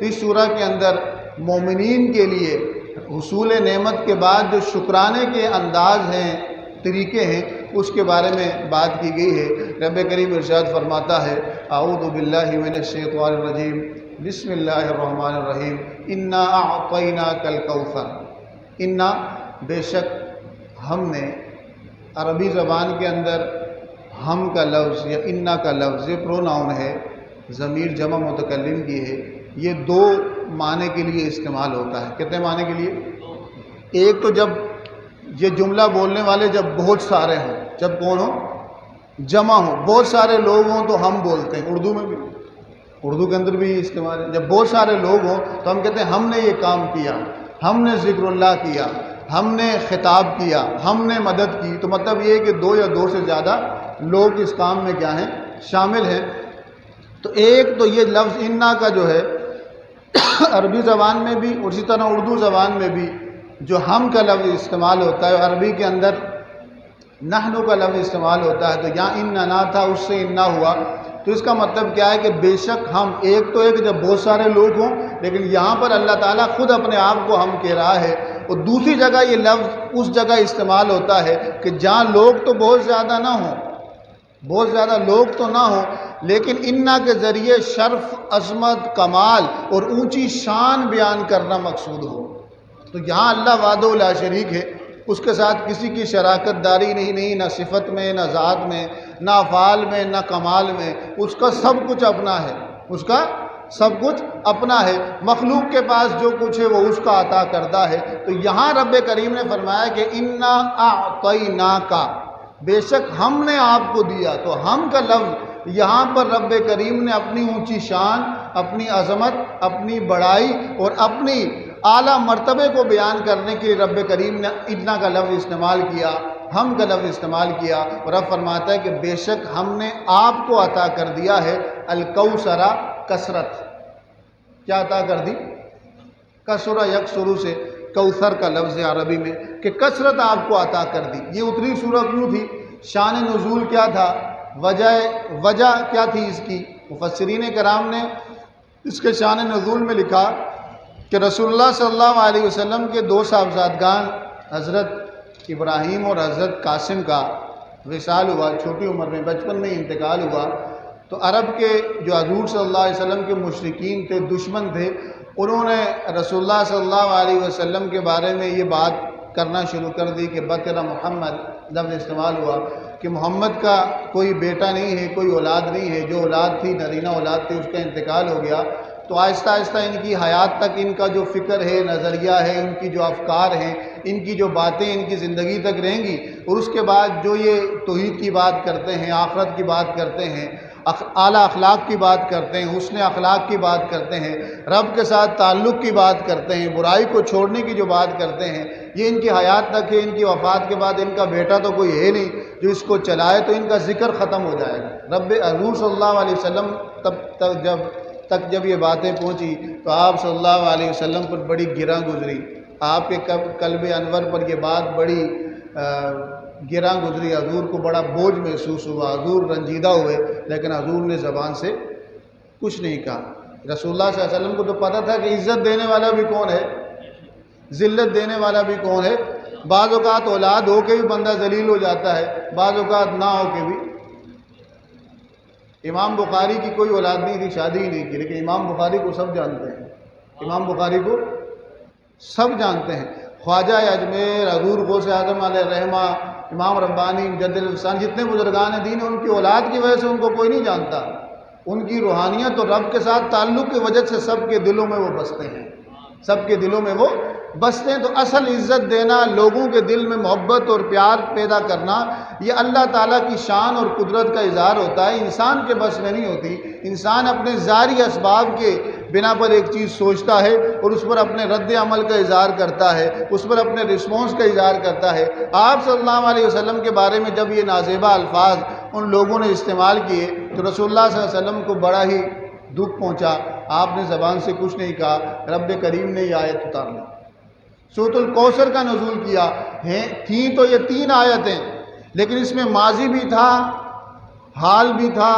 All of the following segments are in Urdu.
اس سورہ کے اندر مومنین کے لیے حصول نعمت کے بعد جو شکرانے کے انداز ہیں، طریقے ہیں، اس کے بارے میں بات کی گئی ہے۔ رب کریم ارشاد فرماتا ہے، اعوذ باللہ من الشیطان الرجیم، بسم اللہ الرحمن الرحیم، انا اعطیناک الکوثر۔ انا، بے شک ہم نے، عربی زبان کے اندر ہم کا لفظ یا انا کا لفظ یہ پروناؤن ہے، ضمیر جمع متکلم کی ہے، یہ دو معنی کے لیے استعمال ہوتا ہے۔ کتنے معنی کے لیے؟ ایک تو جب یہ جملہ بولنے والے جب بہت سارے ہوں، جب کون ہو؟ جمع ہو، بہت سارے لوگ ہوں تو ہم بولتے ہیں، اردو میں بھی، اردو کے اندر بھی یہ استعمال ہے۔ جب بہت سارے لوگ ہوں تو ہم کہتے ہیں ہم نے یہ کام کیا، ہم نے ذکر اللہ کیا، ہم نے خطاب کیا، ہم نے مدد کی، تو مطلب یہ ہے کہ دو یا دو سے زیادہ لوگ اس کام میں کیا ہیں؟ شامل ہیں۔ تو ایک تو یہ لفظ انا کا جو ہے عربی زبان میں بھی اور اسی طرح اردو زبان میں بھی جو ہم کا لفظ استعمال ہوتا ہے، عربی کے اندر نحن کا لفظ استعمال ہوتا ہے، تو یہاں اننا تھا، اس سے انا ہوا، تو اس کا مطلب کیا ہے کہ بے شک ہم، ایک تو ایک جب بہت سارے لوگ ہوں، لیکن یہاں پر اللہ تعالیٰ خود اپنے آپ کو ہم کہہ رہا ہے، اور دوسری جگہ یہ لفظ اس جگہ استعمال ہوتا ہے کہ جہاں لوگ تو بہت زیادہ نہ ہوں، بہت زیادہ لوگ تو نہ ہوں، لیکن انا کے ذریعے شرف، عظمت، کمال اور اونچی شان بیان کرنا مقصود ہو۔ تو یہاں اللہ وحدہ لا شریک ہے، اس کے ساتھ کسی کی شراکت داری نہیں، نہ صفت میں، نہ ذات میں، نہ افعال میں، نہ کمال میں، اس کا سب کچھ اپنا ہے، اس کا سب کچھ اپنا ہے، مخلوق کے پاس جو کچھ ہے وہ اس کا عطا کردہ ہے۔ تو یہاں رب کریم نے فرمایا کہ انا اعطیناک، بے شک ہم نے آپ کو دیا، تو ہم کا لفظ یہاں پر رب کریم نے اپنی اونچی شان، اپنی عظمت، اپنی بڑائی اور اپنی اعلیٰ مرتبے کو بیان کرنے کے لیے رب کریم نے انا کا لفظ استعمال کیا، ہم کا لفظ استعمال کیا، اور رب فرماتا ہے کہ بے شک ہم نے آپ کو عطا کر دیا ہے الکوثر، کثرت۔ کیا عطا کر دی؟ کثر یکثر سے کوثر کا لفظ ہے عربی میں، کہ کثرت آپ کو عطا کر دی۔ یہ اتری سورہ کیوں تھی؟ شان نزول کیا تھا؟ وجہ کیا تھی اس کی؟ مفسرین کرام نے اس کے شان نزول میں لکھا کہ رسول اللہ صلی اللہ علیہ وسلم کے دو صاحبزادگان حضرت ابراہیم اور حضرت قاسم کا وصال ہوا، چھوٹی عمر میں، بچپن میں انتقال ہوا، تو عرب کے جو حضور صلی اللہ علیہ وسلم کے مشرکین تھے، دشمن تھے، انہوں نے رسول اللہ صلی اللہ علیہ وسلم کے بارے میں یہ بات کرنا شروع کر دی کہ بطر محمد لفظ استعمال ہوا کہ محمد کا کوئی بیٹا نہیں ہے، کوئی اولاد نہیں ہے، جو اولاد تھی نرینہ اولاد تھی، اس کا انتقال ہو گیا۔ تو آہستہ آہستہ ان کی حیات تک ان کا جو فکر ہے، نظریہ ہے، ان کی جو افکار ہیں، ان کی جو باتیں ان کی زندگی تک رہیں گی، اور اس کے بعد جو یہ توحید کی بات کرتے ہیں، آخرت کی بات کرتے ہیں، اعلیٰ اخلاق کی بات کرتے ہیں، حسن اخلاق کی بات کرتے ہیں، رب کے ساتھ تعلق کی بات کرتے ہیں، برائی کو چھوڑنے کی جو بات کرتے ہیں، یہ ان کی حیات تک ہے۔ ان کی وفات کے بعد ان کا بیٹا تو کوئی ہے نہیں جو اس کو چلائے، تو ان کا ذکر ختم ہو جائے گا۔ رب حضور صلی اللہ علیہ وسلم جب یہ باتیں پہنچی تو آپ صلی اللہ علیہ وسلم پر بڑی گراں گزری، آپ کے قلب انور پر یہ بات بڑی گراں گزری، حضور کو بڑا بوجھ محسوس ہوا، حضور رنجیدہ ہوئے، لیکن حضور نے زبان سے کچھ نہیں کہا۔ رسول اللہ صلی اللہ علیہ وسلم کو تو پتہ تھا کہ عزت دینے والا بھی کون ہے، ذلت دینے والا بھی کون ہے۔ بعض اوقات اولاد ہو کے بھی بندہ ذلیل ہو جاتا ہے، بعض اوقات نہ ہو کے بھی۔ امام بخاری کی کوئی اولاد نہیں تھی، شادی ہی نہیں کی، لیکن امام بخاری کو سب جانتے ہیں، امام بخاری کو سب جانتے ہیں۔ خواجہ اجمیر، حضور غوث اعظم علیہ رحمہ، امام ربانی، مجدد الفسان، جتنے بزرگان دین ہیں، ان کی اولاد کی وجہ سے ان کو کوئی نہیں جانتا، ان کی روحانیت اور رب کے ساتھ تعلق کی وجہ سے سب کے دلوں میں وہ بستے ہیں، سب کے دلوں میں وہ بستے ہیں۔ تو اصل عزت دینا، لوگوں کے دل میں محبت اور پیار پیدا کرنا، یہ اللہ تعالیٰ کی شان اور قدرت کا اظہار ہوتا ہے، انسان کے بس میں نہیں ہوتی۔ انسان اپنے ظاہری اسباب کے بنا پر ایک چیز سوچتا ہے اور اس پر اپنے رد عمل کا اظہار کرتا ہے، اس پر اپنے رسپانس کا اظہار کرتا ہے۔ آپ صلی اللہ علیہ وسلم کے بارے میں جب یہ نازیبہ الفاظ ان لوگوں نے استعمال کیے تو رسول اللہ صلی اللہ علیہ وسلم کو بڑا ہی دکھ پہنچا، آپ نے زبان سے کچھ نہیں کہا۔ رب کریم نے یہ آیت اتار لی، سورۃ الکوثر کا نزول کیا ہے۔ تھیں تو یہ 3 آیتیں، لیکن اس میں ماضی بھی تھا، حال بھی تھا،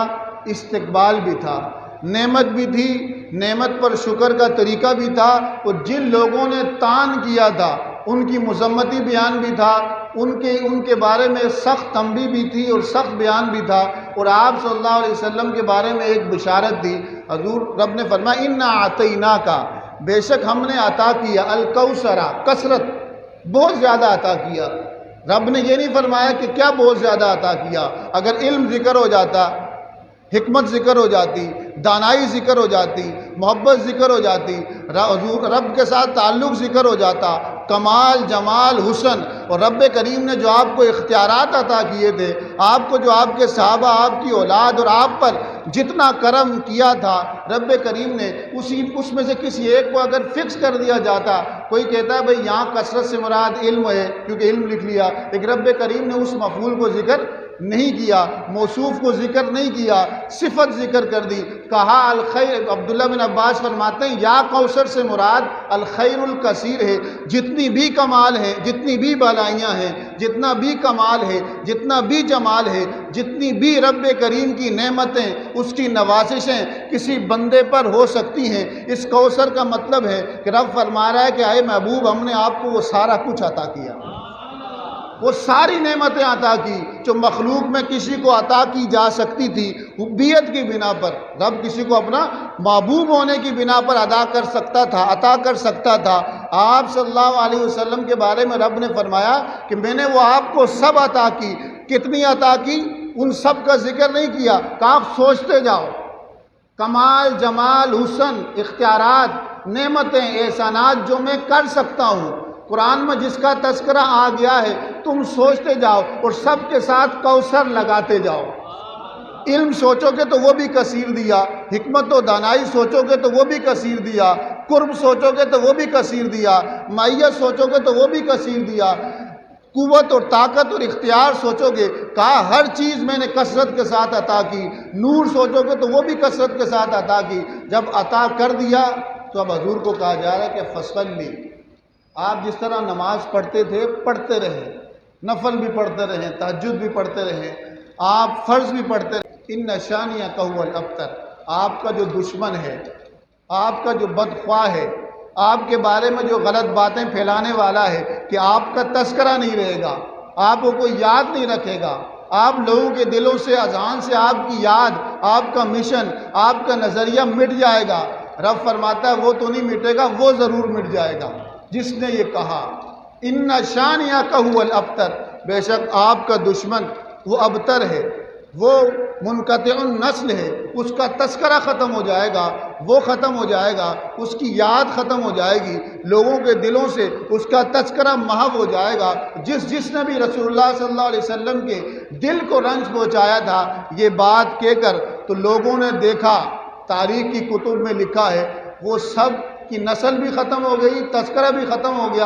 استقبال بھی تھا، نعمت بھی تھی، نعمت پر شکر کا طریقہ بھی تھا، اور جن لوگوں نے طعن کیا تھا ان کی مذمتی بیان بھی تھا، ان کے بارے میں سخت تنبیہ بھی تھی اور سخت بیان بھی تھا، اور آپ صلی اللہ علیہ وسلم کے بارے میں ایک بشارت تھی۔ حضور رب نے فرمایا انا اعطیناک، بے شک ہم نے عطا کیا الکوثر، کثرت، بہت زیادہ عطا کیا۔ رب نے یہ نہیں فرمایا کہ کیا بہت زیادہ عطا کیا۔ اگر علم ذکر ہو جاتا، حکمت ذکر ہو جاتی، دانائی ذکر ہو جاتی، محبت ذکر ہو جاتی، رب کے ساتھ تعلق ذکر ہو جاتا، کمال، جمال، حسن، اور رب کریم نے جو آپ کو اختیارات عطا کیے تھے، آپ کو جو آپ کے صحابہ، آپ کی اولاد اور آپ پر جتنا کرم کیا تھا رب کریم نے، اس میں سے کسی ایک کو اگر فکس کر دیا جاتا، کوئی کہتا ہے بھئی یہاں کثرت سے مراد علم ہے کیونکہ علم لکھ لیا، لیکن رب کریم نے اس مفعول کو ذکر نہیں کیا، موصوف کو ذکر نہیں کیا، صفت ذکر کر دی، کہا الخیر۔ عبداللہ بن عباس فرماتے ہیں یا کوثر سے مراد الخیر الکثیر ہے، جتنی بھی کمال ہے، جتنی بھی بھلائیاں ہیں، جتنا بھی کمال ہے، جتنا بھی جمال ہے، جتنی بھی رب کریم کی نعمتیں، اس کی نوازشیں کسی بندے پر ہو سکتی ہیں، اس کوثر کا مطلب ہے کہ رب فرما رہا ہے کہ اے محبوب ہم نے آپ کو وہ سارا کچھ عطا کیا، وہ ساری نعمتیں عطا کی جو مخلوق میں کسی کو عطا کی جا سکتی تھی حبیت کی بنا پر۔ رب کسی کو اپنا محبوب ہونے کی بنا پر عطا کر سکتا تھا۔ آپ صلی اللہ علیہ وسلم کے بارے میں رب نے فرمایا کہ میں نے وہ آپ کو سب عطا کی۔ کتنی عطا کی ان سب کا ذکر نہیں کیا کہ آپ سوچتے جاؤ، کمال، جمال، حسن، اختیارات، نعمتیں، احسانات جو میں کر سکتا ہوں، قرآن میں جس کا تذکرہ آ گیا ہے، تم سوچتے جاؤ اور سب کے ساتھ کوثر لگاتے جاؤ۔ علم سوچو گے تو وہ بھی کثیر دیا، حکمت و دانائی سوچو گے تو وہ بھی کثیر دیا، قرب سوچو گے تو وہ بھی کثیر دیا، معیت سوچو گے تو وہ بھی کثیر دیا، قوت اور طاقت اور اختیار سوچو گے، کہا ہر چیز میں نے کثرت کے ساتھ عطا کی، نور سوچو گے تو وہ بھی کثرت کے ساتھ عطا کی۔ جب عطا کر دیا تو اب حضور کو کہا جا رہا ہے کہ فصلی، آپ جس طرح نماز پڑھتے تھے پڑھتے رہیں، نفل بھی پڑھتے رہیں، تہجد بھی پڑھتے رہیں، آپ فرض بھی پڑھتے رہیں۔ ان شانیک هو الابتر، آپ کا جو دشمن ہے، آپ کا جو بدخواہ ہے، آپ کے بارے میں جو غلط باتیں پھیلانے والا ہے، کہ آپ کا تذکرہ نہیں رہے گا، آپ کو کوئی یاد نہیں رکھے گا، آپ لوگوں کے دلوں سے، اذہان سے آپ کی یاد، آپ کا مشن، آپ کا نظریہ مٹ جائے گا۔ رب فرماتا ہے وہ تو نہیں مٹے گا، وہ ضرور مٹ جائے گا جس نے یہ کہا ان شانیک هو الابتر، بے شک آپ کا دشمن وہ ابتر ہے، وہ منقطع النسل ہے، اس کا تذکرہ ختم ہو جائے گا، وہ ختم ہو جائے گا، اس کی یاد ختم ہو جائے گی، لوگوں کے دلوں سے اس کا تذکرہ محو ہو جائے گا۔ جس نے بھی رسول اللہ صلی اللہ علیہ وسلم کے دل کو رنج پہنچایا تھا، یہ بات کہہ کر تو لوگوں نے دیکھا، تاریخ کی کتب میں لکھا ہے، وہ سب کی نسل بھی ختم ہو گئی، تذکرہ بھی ختم ہو گیا۔